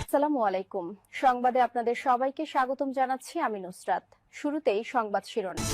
আসসালামু আলাইকুম। সংবাদে আপনাদের সবাইকে স্বাগতম জানাচ্ছি আমি নুসরাত। শুরুতেই সংবাদ শিরোনাম।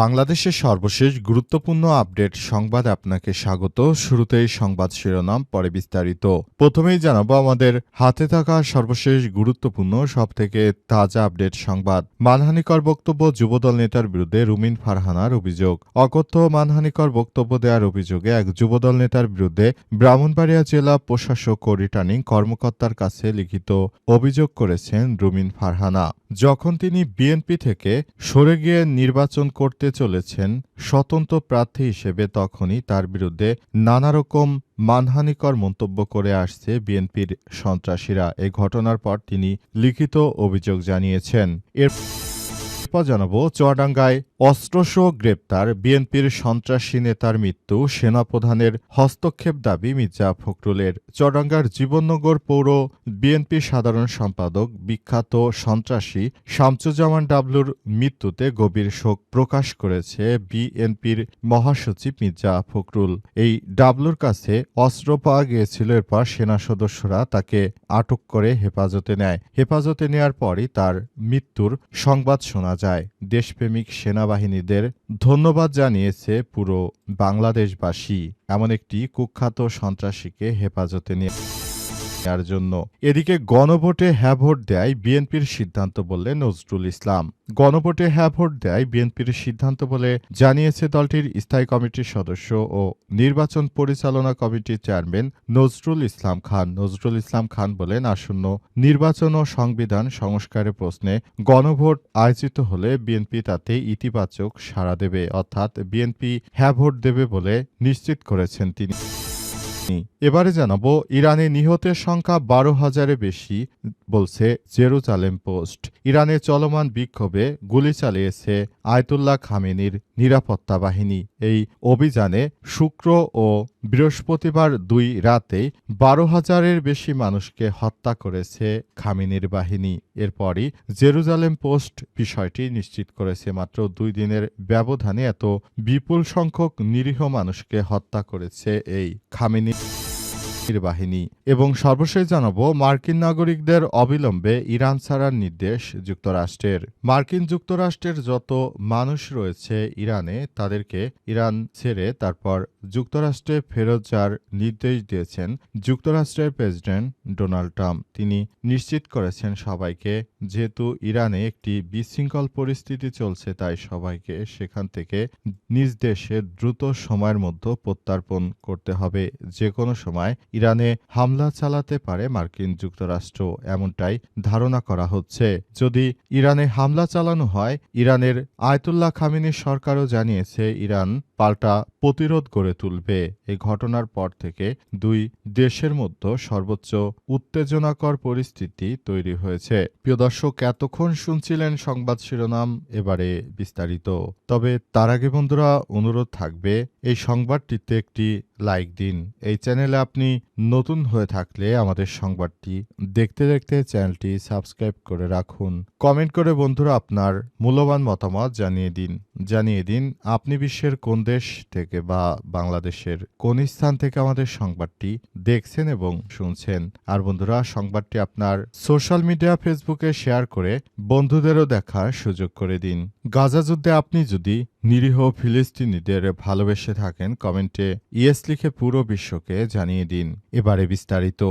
বাংলাদেশের সর্বশেষ গুরুত্বপূর্ণ আপডেট সংবাদ আপনাকে স্বাগত। শুরুতেই সংবাদ শিরোনাম, পরে বিস্তারিত। প্রথমেই জানাবো আমাদের হাতে থাকা সর্বশেষ গুরুত্বপূর্ণ সবথেকে তাজা আপডেট সংবাদ। মানহানিকর বক্তব্য, যুবদল নেতার বিরুদ্ধে রুমিন ফারহানার অভিযোগ। অকথ্য মানহানিকর বক্তব্য দেওয়ার অভিযোগে এক যুবদল নেতার বিরুদ্ধে ব্রাহ্মণবাড়িয়া জেলা প্রশাসক ও রিটার্নিং কর্মকর্তার কাছে লিখিত অভিযোগ করেছেন রুমিন ফারহানা। যখন তিনি বিএনপি থেকে সরে গিয়ে নির্বাচন করতে চলেছেন স্বতন্ত্র প্রার্থী হিসেবে, তখনই তার বিরুদ্ধে নানারকম মানহানিকর মন্তব্য করে আসছে বিএনপির সন্ত্রাসীরা। এই ঘটনার পর তিনি লিখিত অভিযোগ জানিয়েছেন। এরপর জানাবো, চুয়াডাঙ্গায় অস্ত্রসহ গ্রেপ্তার বিএনপির সন্ত্রাসী নেতার মৃত্যু, সেনাপ্রধানের হস্তক্ষেপ দাবি মির্জা ফখরুলের। চুয়াডাঙ্গার জীবননগর পৌর বিএনপি সাধারণ সম্পাদক বিখ্যাত সন্ত্রাসী শামসুজ্জামান ডাবলুর মৃত্যুতে গভীর শোক প্রকাশ করেছে বিএনপির মহাসচিব মির্জা ফখরুল। এই ডাবলুর কাছে অস্ত্র পাওয়া গিয়েছিল, এরপর সেনা সদস্যরা তাকে আটক করে হেফাজতে নেয়। হেফাজতে নেয়ার পরই তার মৃত্যুর সংবাদ শোনা যায়। দেশপ্রেমিক সেনাবাহিনীদের ধন্যবাদ জানিয়েছে পুরো বাংলাদেশবাসী এমন একটি কুখ্যাত সন্ত্রাসীকে হেফাজতে নেওয়ার জন্য। এদিকে গণভোটে হ্যাঁ ভোট দেয় বিএনপির সিদ্ধান্ত বললে নজরুল ইসলাম। গণভোটে হ্যাঁ ভোট দেয় বিএনপির সিদ্ধান্ত বলে জানিয়েছে দলটির স্থায়ী কমিটির সদস্য ও নির্বাচন পরিচালনা কমিটির চেয়ারম্যান নজরুল ইসলাম খান। নজরুল ইসলাম খান বলেন, আসন্ন নির্বাচন ও সংবিধান সংস্কারের প্রশ্নে গণভোট আয়োজিত হলে বিএনপি তাতে ইতিবাচক সাড়া দেবে, অর্থাৎ বিএনপি হ্যাঁ ভোট দেবে বলে নিশ্চিত করেছেন তিনি। এবারে জানাবো, ইরানে নিহতের সংখ্যা 12,000-এর বেশি বলছে জেরুজালেম পোস্ট। ইরানে চলমান বিক্ষোভে গুলি চালিয়েছে আয়াতুল্লাহ খামেনির নিরাপত্তা বাহিনী। এই অভিযানে শুক্র ও বৃহস্পতিবার দুই রাতেই 12,000-এর বেশি মানুষকে হত্যা করেছে খামেনির বাহিনী। এরপরই জেরুজালেম পোস্ট বিষয়টি নিশ্চিত করেছে। মাত্র 2 দিনের ব্যবধানে এত বিপুল সংখ্যক নিরীহ মানুষকে হত্যা করেছে এই খামেনি বাহিনী। এবং সর্বশেষ জানাবো, মার্কিন নাগরিকদের অবিলম্বে ইরান ছাড়ার নির্দেশ যুক্তরাষ্ট্রের। মার্কিন যুক্তরাষ্ট্রের যত মানুষ রয়েছে ইরানে, তাদেরকে ইরান ছেড়ে তারপর যুক্তরাষ্ট্রে ফেরত যাওয়ার নির্দেশ দিয়েছেন যুক্তরাষ্ট্রের প্রেসিডেন্ট ডোনাল্ড ট্রাম্প। তিনি নিশ্চিত করেছেন সবাইকে, যেহেতু ইরানে একটি বিশৃঙ্খল পরিস্থিতি চলছে, তাই সবাইকে সেখান থেকে নিজ দেশে দ্রুত সময়ের মধ্যে প্রত্যার্পণ করতে হবে। যে কোনো সময় ইরানে হামলা চালাতে পারে মার্কিন যুক্তরাষ্ট্র, এমনটাই ধারণা করা হচ্ছে। যদি ইরানে হামলা চালানো হয়, ইরানের আয়াতুল্লাহ খামেনির সরকারও জানিয়েছে ইরান পাল্টা প্রতিরোধ গড়ে তুলবে। এই ঘটনার পর থেকে দুই দেশের মধ্যে সর্বোচ্চ উত্তেজনাকর পরিস্থিতি তৈরি হয়েছে। প্রিয় দর্শক, এতক্ষণ শুনছিলেন সংবাদ শিরোনাম, এবারে বিস্তারিত। তবে তার আগে বন্ধুরা, অনুরোধ থাকবে এই সংবাদটিতে একটি লাইক দিন। এই চ্যানেলে আপনি নতুন হয়ে থাকলে আমাদের সংবাদটি দেখতে দেখতে চ্যানেলটি সাবস্ক্রাইব করে রাখুন। কমেন্ট করে বন্ধুরা আপনার মূল্যবান মতামত জানিয়ে দিন আপনি বিশ্বের কোন দেশ থেকে বা বাংলাদেশের কোন স্থান থেকে আমাদের সংবাদটি দেখছেন এবং শুনছেন। আর বন্ধুরা, সংবাদটি আপনার সোশ্যাল মিডিয়া ফেসবুকে শেয়ার করে বন্ধুদেরও দেখার সুযোগ করে দিন। গাজা যুদ্ধে আপনি যদি নিরীহ ফিলিস্তিনিদের ভালোবেসে থাকেন, কমেন্টে ইয়েস লিখে পুরো বিশ্বকে জানিয়ে দিন। এবারে বিস্তারিত।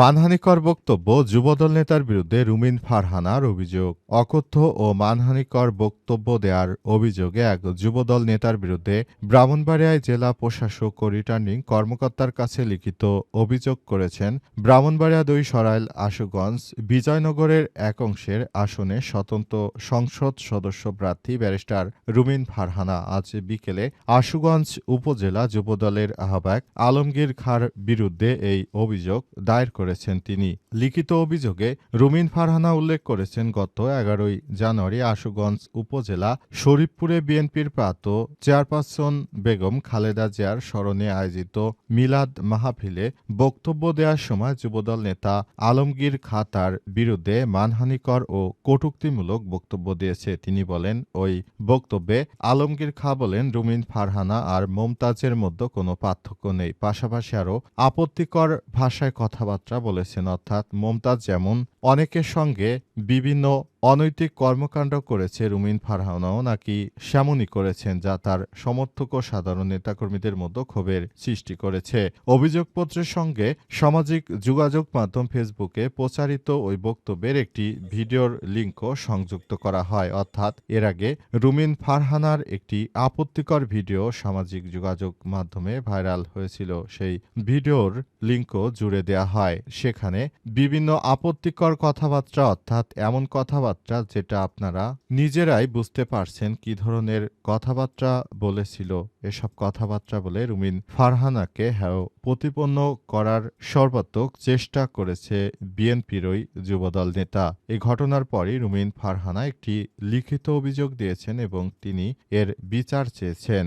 মানহানিকর বক্তব্য, যুবদল নেতার বিরুদ্ধে রুমিন ফারহানার অভিযোগ। অকথ্য ও মানহানিকর বক্তব্য দেওয়ার অভিযোগে এক যুবদল নেতার বিরুদ্ধে ব্রাহ্মণবাড়িয়ায় জেলা প্রশাসক ও রিটার্নিং কর্মকর্তার কাছে লিখিত অভিযোগ করেছেন ব্রাহ্মণবাড়িয়া 2 সরাইল আশুগঞ্জ বিজয়নগরের এক অংশের আসনে স্বতন্ত্র সংসদ সদস্য প্রার্থী ব্যারিস্টার রুমিন ফারহানা। আজ বিকেলে আশুগঞ্জ উপজেলা যুবদলের আহ্বায়ক আলমগীর খাঁর বিরুদ্ধে এই অভিযোগ দায়ের করেছেন তিনি। লিখিত অভিযোগে রুমিন ফারহানা উল্লেখ করেছেন, গত 11 জানুয়ারি আশুগঞ্জ উপজেলা শরীফপুরে বিএনপির প্রাত চেয়ারপারসন বেগম খালেদা জিয়ার স্মরণে আয়োজিত মিলাদ মাহফিলে বক্তব্য দেওয়ার সময় যুবদল নেতা আলমগীর খাঁ তার বিরুদ্ধে মানহানিকর ও কটূক্তিমূলক বক্তব্য দিয়েছে। তিনি বলেন, ওই বক্তব্যে আলমগীর খাঁ বলেন, রুমিন ফারহানা আর মমতাজের মধ্যে কোনো পার্থক্য নেই, পাশাপাশি আরও আপত্তিকর ভাষায় কথাবার্তা কথাবার্তা বলেছেন। অর্থাৎ মমতাজ যেমন অনেকের সঙ্গে বিভিন্ন অনৈতিক কর্মকাণ্ড করেছে, রুমিন ফারহানাও নাকি সেমনই করেছেন, যা তার সমর্থক ও সাধারণ নেতাকর্মীদের মধ্যে ক্ষোভের সৃষ্টি করেছে। অভিযোগপত্রের সঙ্গে সামাজিক যোগাযোগ মাধ্যম ফেসবুকে প্রচারিত ওই বক্তব্যের একটি ভিডিওর লিঙ্কও সংযুক্ত করা হয়। অর্থাৎ এর আগে রুমিন ফারহানার একটি আপত্তিকর ভিডিও সামাজিক যোগাযোগ মাধ্যমে ভাইরাল হয়েছিল। সেই ভিডিওর লিঙ্কও জুড়ে দেয়া হয়। সেখানে বিভিন্ন আপত্তিকর কথাবার্তা, অর্থাৎ এমন কথাবার্তা যেটা আপনারা নিজেরাই বুঝতে পারছেন কি ধরনের কথাবার্তা বলেছিল। এসব কথাবার্তা বলে রুমিন ফারহানাকে প্রতিপন্ন করার সর্বাত্মক চেষ্টা করেছে বিএনপির ওই যুবদল নেতা। এই ঘটনার পরই রুমিন ফারহানা একটি লিখিত অভিযোগ দিয়েছেন এবং তিনি এর বিচার চেয়েছেন।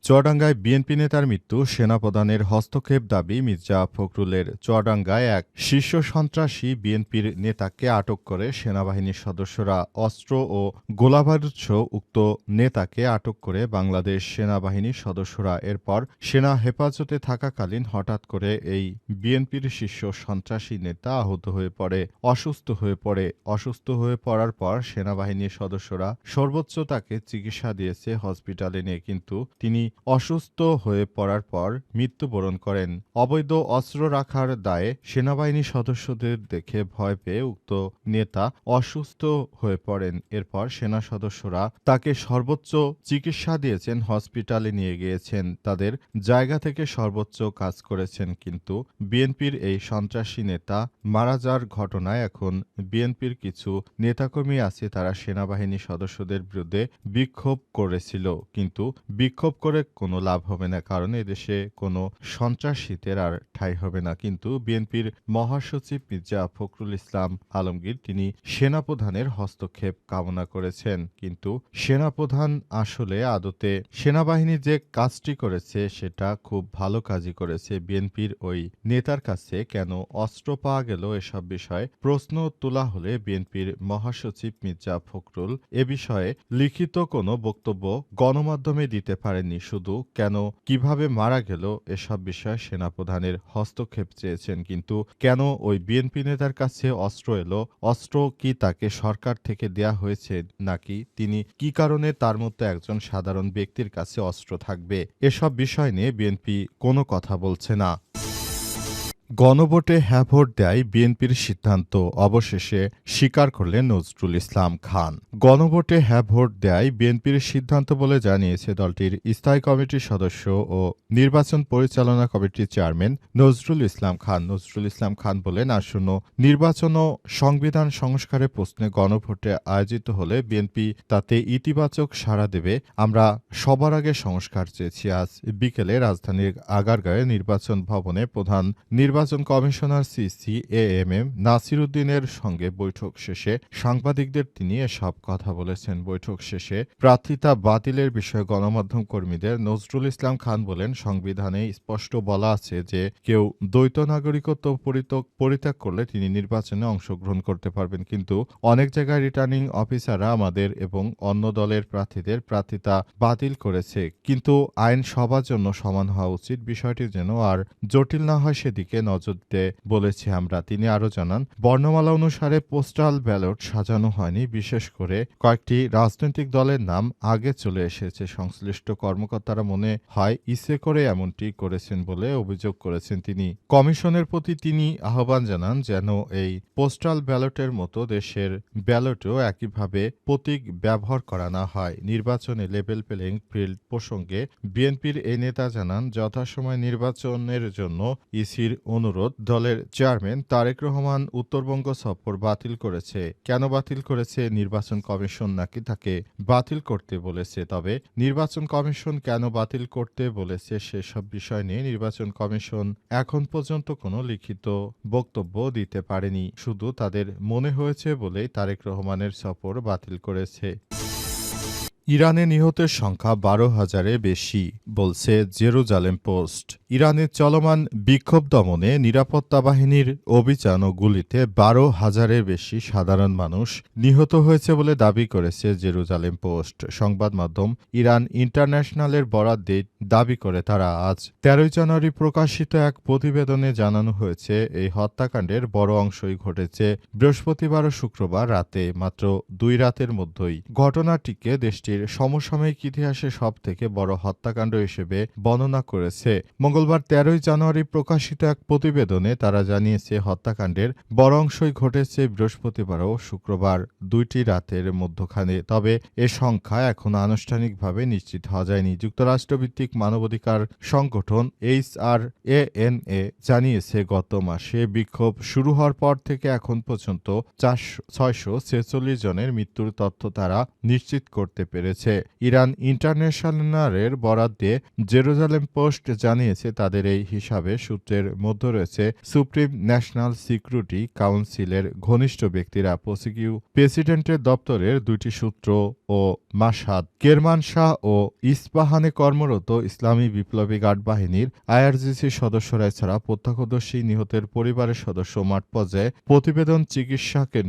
চুয়াডাঙ্গায় বিএনপি নেতার মৃত্যু, সেনাপ্রধানের হস্তক্ষেপ দাবি মির্জা ফখরুলের। চুয়াডাঙ্গায় এক শীর্ষ সন্ত্রাসী বিএনপির নেতাকে আটক করে সেনাবাহিনীর সদস্যরা। অস্ত্র ও গোলাবারুদসহ উক্ত নেতাকে আটক করে বাংলাদেশ সেনাবাহিনীর সদস্যরা। এরপর সেনা হেফাজতে থাকাকালীন হঠাৎ করে এই বিএনপির শীর্ষ সন্ত্রাসী নেতা আহত হয়ে পড়ে, অসুস্থ হয়ে পড়ার পর সেনাবাহিনীর সদস্যরা সর্বোচ্চ তাকে চিকিৎসা দিয়েছে হসপিটালে নিয়ে, কিন্তু তিনি অসুস্থ হয়ে পড়ার পর মৃত্যুবরণ করেন। অবৈধ অস্ত্র রাখার দায়ে সেনাবাহিনী সদস্যদের দেখে ভয় পেয়ে উক্ত নেতা অসুস্থ হয়ে পড়েন। এরপর সেনা সদস্যরা তাকে সর্বোচ্চ চিকিৎসা দিয়েছেন, হসপিটালে নিয়ে গিয়েছেন, তাদের জায়গা থেকে সর্বোচ্চ কাজ করেছেন। কিন্তু বিএনপির এই সন্ত্রাসী নেতা মারা যাওয়ার ঘটনায় এখন বিএনপির কিছু নেতাকর্মী আছে, তারা সেনাবাহিনী সদস্যদের বিরুদ্ধে বিক্ষোভ করেছিল। কিন্তু বিক্ষোভ করে কোনো লাভ হবে না, কারণ এদেশে কোনো সন্ত্রাসীদের আর ঠাঁই হবে না। কিন্তু বিএনপির মহাসচিব মির্জা ফখরুল ইসলাম আলমগীর তিনি সেনাপ্রধানের হস্তক্ষেপ কামনা করেছেন। কিন্তু সেনাপ্রধান আসলে আদতে সেনাবাহিনী যে কাজটি করেছে সেটা খুব ভালো কাজই করেছে। বিএনপির ওই নেতার কাছে কেন অস্ত্র পাওয়া গেল এসব বিষয়ে প্রশ্ন তোলা হলে বিএনপির মহাসচিব মির্জা ফখরুল এ বিষয়ে লিখিত কোনো বক্তব্য গণমাধ্যমে দিতে পারেননি। শুধু কেন, কিভাবে মারা গেল এসব বিষয়ে সেনাপ্রধানের হস্তক্ষেপ চেয়েছেন। কিন্তু কেন ওই বিএনপি নেতার কাছে অস্ত্র এলো, অস্ত্র কি তাকে সরকার থেকে দেয়া হয়েছে, নাকি তিনি কি কারণে তার মতো একজন সাধারণ ব্যক্তির কাছে অস্ত্র থাকবে, এসব বিষয় নিয়ে বিএনপি কোনো কথা বলছে না। গণভোটে হ্যাঁ ভোট দেয় বিএনপির সিদ্ধান্ত, অবশেষে স্বীকার করলেন নজরুল ইসলাম খান। গণভোটে হ্যাঁ ভোট দেয় বিএনপির সিদ্ধান্ত বলে জানিয়েছে দলটির স্থায়ী কমিটির সদস্য ও নির্বাচন পরিচালনা কমিটির চেয়ারম্যান নজরুল ইসলাম খান। নজরুল ইসলাম খান বলেন, আসন্ন নির্বাচন ও সংবিধান সংস্কারের প্রশ্নে গণভোটে আয়োজিত হলে বিএনপি তাতে ইতিবাচক সাড়া দেবে। আমরা সবার আগে সংস্কার চেয়েছি। আজ বিকেলে রাজধানীর আগারগাঁয়ে নির্বাচন ভবনে প্রধান নির্বাচন কমিশনার সিসি-এএমএম নাসির উদ্দিনের সঙ্গে বৈঠক শেষে সাংবাদিকদের তিনি এসব কথা বলেছেন। বৈঠক শেষে প্রার্থিতা বাতিলের বিষয়ে গণমাধ্যম কর্মীদের নজরুল ইসলাম খান বলেন, সংবিধানে স্পষ্ট বলা আছে যে কেউ দ্বৈত নাগরিকত্ব পরিত্যাগ করলে তিনি নির্বাচনে অংশগ্রহণ করতে পারবেন। কিন্তু অনেক জায়গায় রিটার্নিং অফিসাররা আমাদের এবং অন্য দলের প্রার্থীদের প্রার্থিতা বাতিল করেছে। কিন্তু আইন সবার জন্য সমান হওয়া উচিত, বিষয়টি যেন আর জটিল না হয় সেদিকে নজর দিতে বলেছি আমরা। তিনি আরও জানান, বর্ণমালা অনুসারে পোস্টাল ব্যালট সাজানো হয়নি, বিশেষ করে কয়েকটি রাজনৈতিক দলের নাম আগে চলে এসেছে। সংশ্লিষ্ট কর্মকর্তারা মনে হয় ইচ্ছে করে এমনটি করেছেন বলে অভিযোগ করেছেন তিনি। কমিশনের প্রতি তিনি আহ্বান জানান যেন এই পোস্টাল ব্যালটের মতো দেশের ব্যালটেও একইভাবে প্রতীক ব্যবহার করা না হয়। নির্বাচনে লেভেল প্লেইং ফিল্ড প্রসঙ্গে বিএনপির এই নেতা জানান, যথাসময় নির্বাচনের জন্য ইসির অনুরোধ। দলের চেয়ারম্যান তারেক রহমান উত্তরবঙ্গ সফর বাতিল করেছে। কেন বাতিল করেছে? নির্বাচন কমিশন নাকি তাকে বাতিল করতে বলেছে? তবে নির্বাচন কমিশন কেন বাতিল করতে বলেছে সেসব বিষয় নিয়ে নির্বাচন কমিশন এখন পর্যন্ত কোনো লিখিত বক্তব্য দিতে পারেনি। শুধু তাদের মনে হয়েছে বলেই তারেক রহমানের সফর বাতিল করেছে। ইরানে নিহতের সংখ্যা 12,000-এর বেশি, বলছে জেরুজালেম পোস্ট। ইরানের চলমান বিক্ষোভ দমনে নিরাপত্তা বাহিনীর অভিযান ও গুলিতে 12,000-এর বেশি সাধারণ মানুষ নিহত হয়েছে বলে দাবি করেছে জেরুজালেম পোস্ট। সংবাদ মাধ্যম ইরান ইন্টারন্যাশনালের বরাত দিয়ে দাবি করে তারা আজ 13 জানুয়ারি প্রকাশিত এক প্রতিবেদনে জানানো হয়েছে এই হত্যাকাণ্ডের বড় অংশই ঘটেছে বৃহস্পতিবার ও শুক্রবার রাতে, মাত্র 2 রাতের মধ্যেই। ঘটনাটিকে দেশটির সমসাময়িক ইতিহাসে সবথেকে বড় হত্যাকাণ্ড হিসেবে বর্ণনা করেছে। মঙ্গলবার 13 জানুয়ারি প্রকাশিত এক প্রতিবেদনে তারা জানিয়েছে হত্যাকাণ্ডের বড় অংশই ঘটেছে বৃহস্পতিবার ও শুক্রবার 2টি রাতের মধ্যখানে। তবে এ সংখ্যা এখনো আনুষ্ঠানিকভাবে নিশ্চিত হওয়া যায়নি। যুক্তরাষ্ট্রভিত্তিক মানবাধিকার সংগঠন HRANA জানিয়েছে গত মাসে বিক্ষোভ শুরু হওয়ার পর থেকে এখন পর্যন্ত 646 জনের মৃত্যুর তথ্য তারা নিশ্চিত করতে পেরেছে। ইরান ইন্টারন্যাশনালের বরাত দিয়ে জেরুজালেম পোস্ট জানিয়েছে তাদের এই হিসাবে সূত্রের মধ্যে রয়েছে সুপ্রিম ন্যাশনাল সিকিউরিটি কাউন্সিলের ঘনিষ্ঠ ব্যক্তিরা, প্রেসিডেন্টের দপ্তরের 2টি সূত্র ও মাশহাদ, কেরমানশাহ ও ইস্পাহানে কর্মরত ইসলামী বিপ্লবী গার্ড বাহিনীর IRGC সদস্যরা, এছাড়া প্রত্যক্ষদর্শী, নিহতের পরিবারের সদস্য, মাঠ পর্যায়ে প্রতিবেদন, চিকিৎসা কেন্দ্র